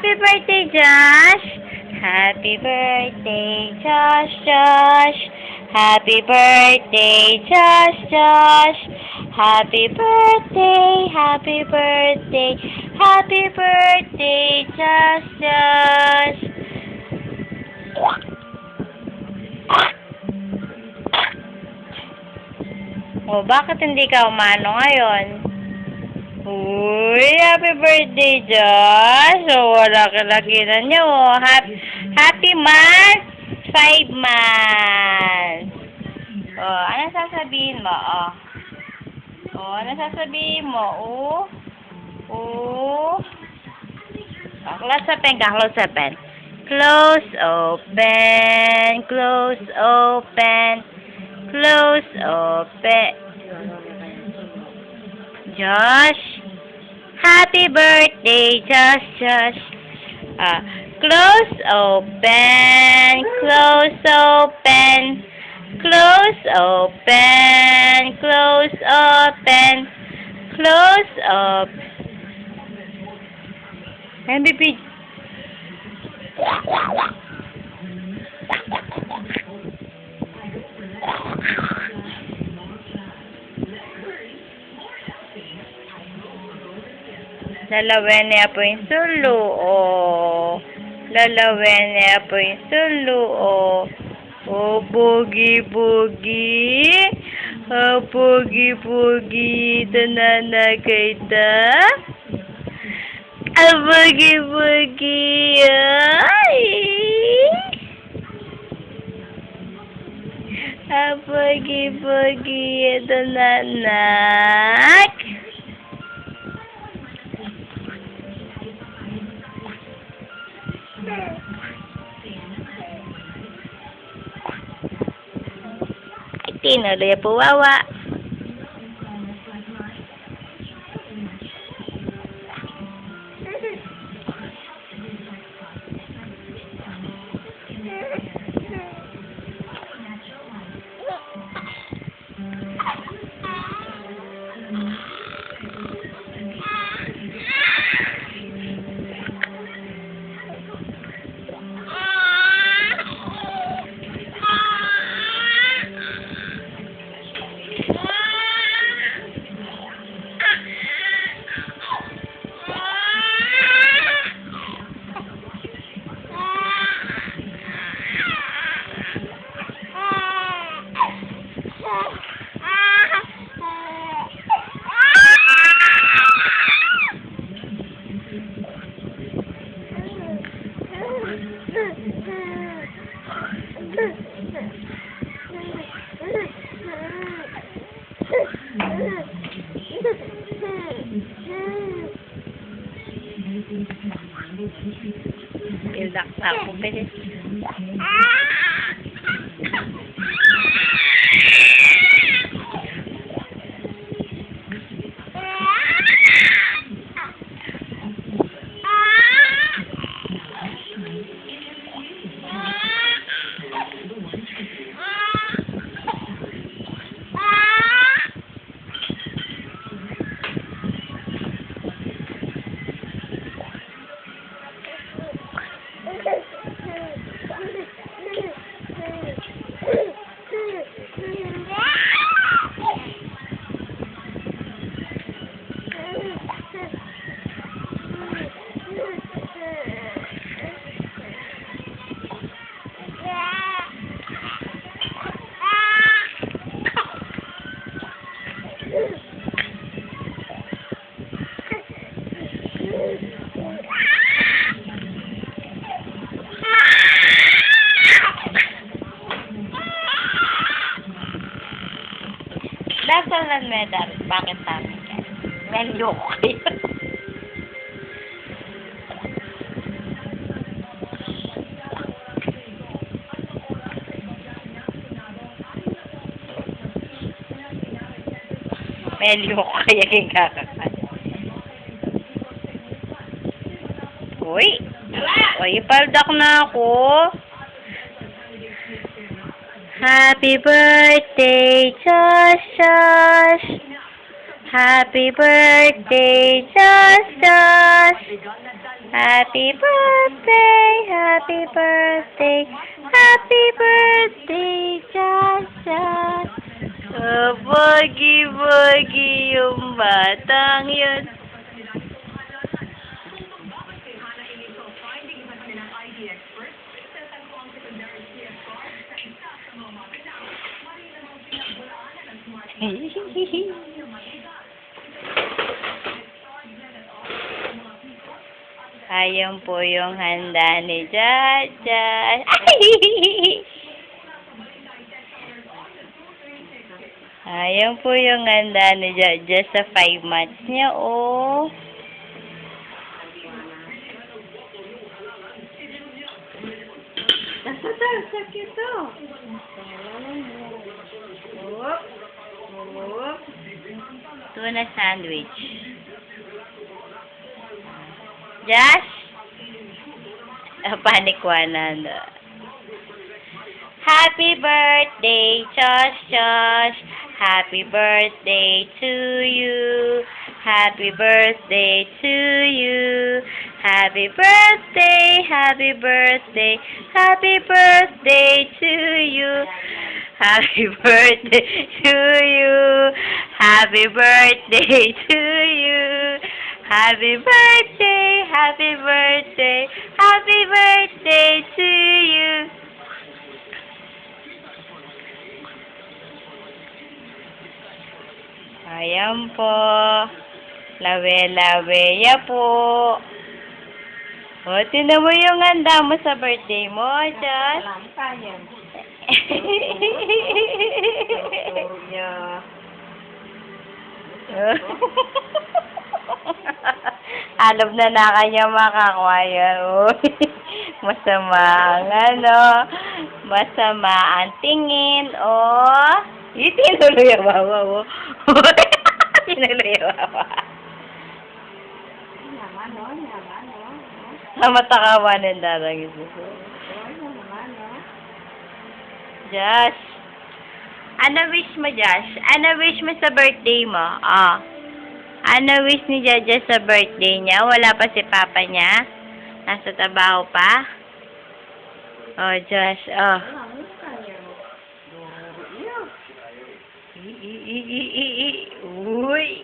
Happy birthday, Josh! Happy birthday, Josh, Josh! Happy birthday, Josh, Josh! Happy birthday, happy birthday, happy birthday, Josh, Josh! Oh, bakit hindi ka umano ngayon? Uy, happy birthday, Josh! So, wala ka lakinan niyo, oh. Happy month! 5 months! Oh, ano sasabihin mo, oh? Oh, ano sasabihin mo, oh? Oh? Oh, close open ka, close open. Close open, close open, close open. Josh, happy birthday, Josh, Josh. Close open, close open, close open, close open, close up. MVP. Lalawin niya po yung sulo, oh. Lalawin niya po yung sulo, oh. Oh, bugi-bugi. Oh, bugi-bugi. Tananagayta. Ah, bugi-bugi. Ay. Ah, bugi-bugi. Tananak. Tinuloy po wawa. Ilak na ako, bilis. Dasal ng medal. Bakit namin yan? Medyo okay. Medyo kaya yung kakakan. Uy! Uy, ipaldak na ako. Happy birthday, Josh, Josh. Happy birthday, Josh, Josh. Happy birthday, happy birthday, happy birthday, Josh. Oh, bogi-bogi yung batang yun. Ayan po yung handa ni Jaja. Ayan po yung handa ni Jaja sa 5 months niya, oh. Sakit to. Tuna sandwich. Josh? Panikwanan. Happy birthday, Josh, Josh. Happy birthday to you. Happy birthday to you. Happy birthday, happy birthday, happy birthday to you. Happy birthday to you. Happy birthday to you. Happy birthday, happy birthday, happy birthday to you. Ayan po. Lawe-laweya po. O, tinan mo yung handa mo sa birthday mo, Josh. Alam pa yan. Alam na kanya makakuha yan. Uy, masama ang masama ang tingin, oh. Yung tinuloy ang wawa mo. Tinuloy ang wawa. Namatakawa ng darang ito. Josh. Ano wish mo, Josh? Ano wish mo sa birthday mo? Ah. Ano wish ni Jaja sa birthday niya? Wala pa si Papa niya? Nasa trabaho pa? Oh, Josh. Oh. Uy.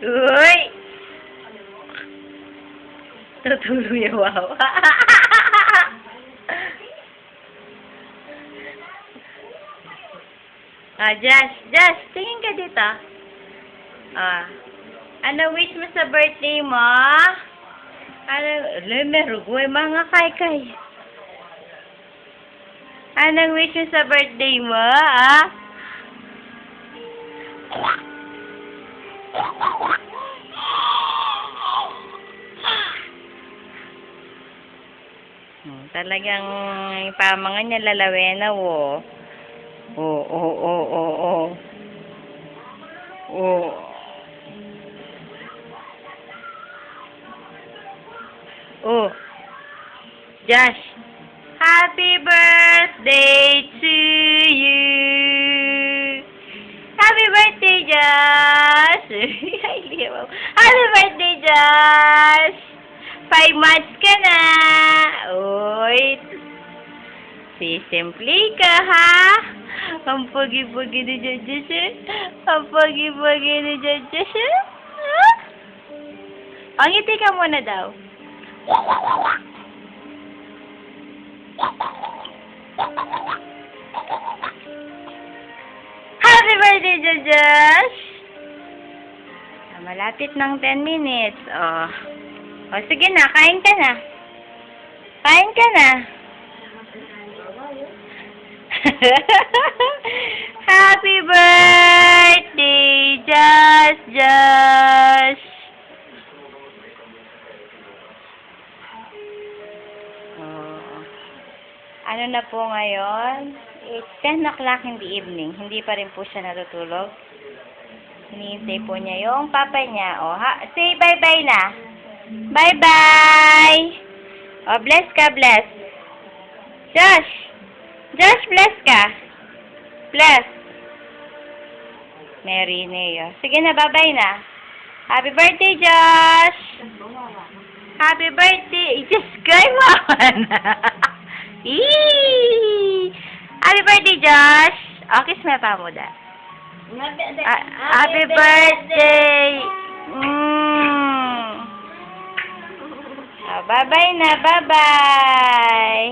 Uy. Tutulog yung wawa. Josh, tingin ka dito. Ano wish mo sa birthday mo? Meron ko mga kay. Anong wish mo sa birthday mo, Talagang pamangan niya lalawena, oh. Oh. Oh. Josh. Happy birthday to you. Happy birthday, Josh. Happy birthday, Josh. 5 months ka na. Uy. Sisimpli ka, ha? Ang pagi-pagi ni Josh, Ang pagi-pagi ni Josh, ha? Pangiti ka muna daw. Happy birthday, Josh! Malapit ng 10 minutes. Oh. O, sige na. Kain ka na. Kain ka na. Happy birthday, Josh! Ano na po ngayon? It's 10 o'clock in the evening. Hindi pa rin po siya natutulog. Hinihintay po niya yung papa niya. O, say bye-bye na. Bye-bye! O, bless ka, bless. Josh! Josh, bless ka. Bless. Mary Neo. Sige na, bye-bye na. Happy birthday, Josh! Happy birthday! Just cry mo na. Eee! Happy birthday, Josh! O, kiss mo pa mo da. Happy birthday! Bye-bye na, bye-bye!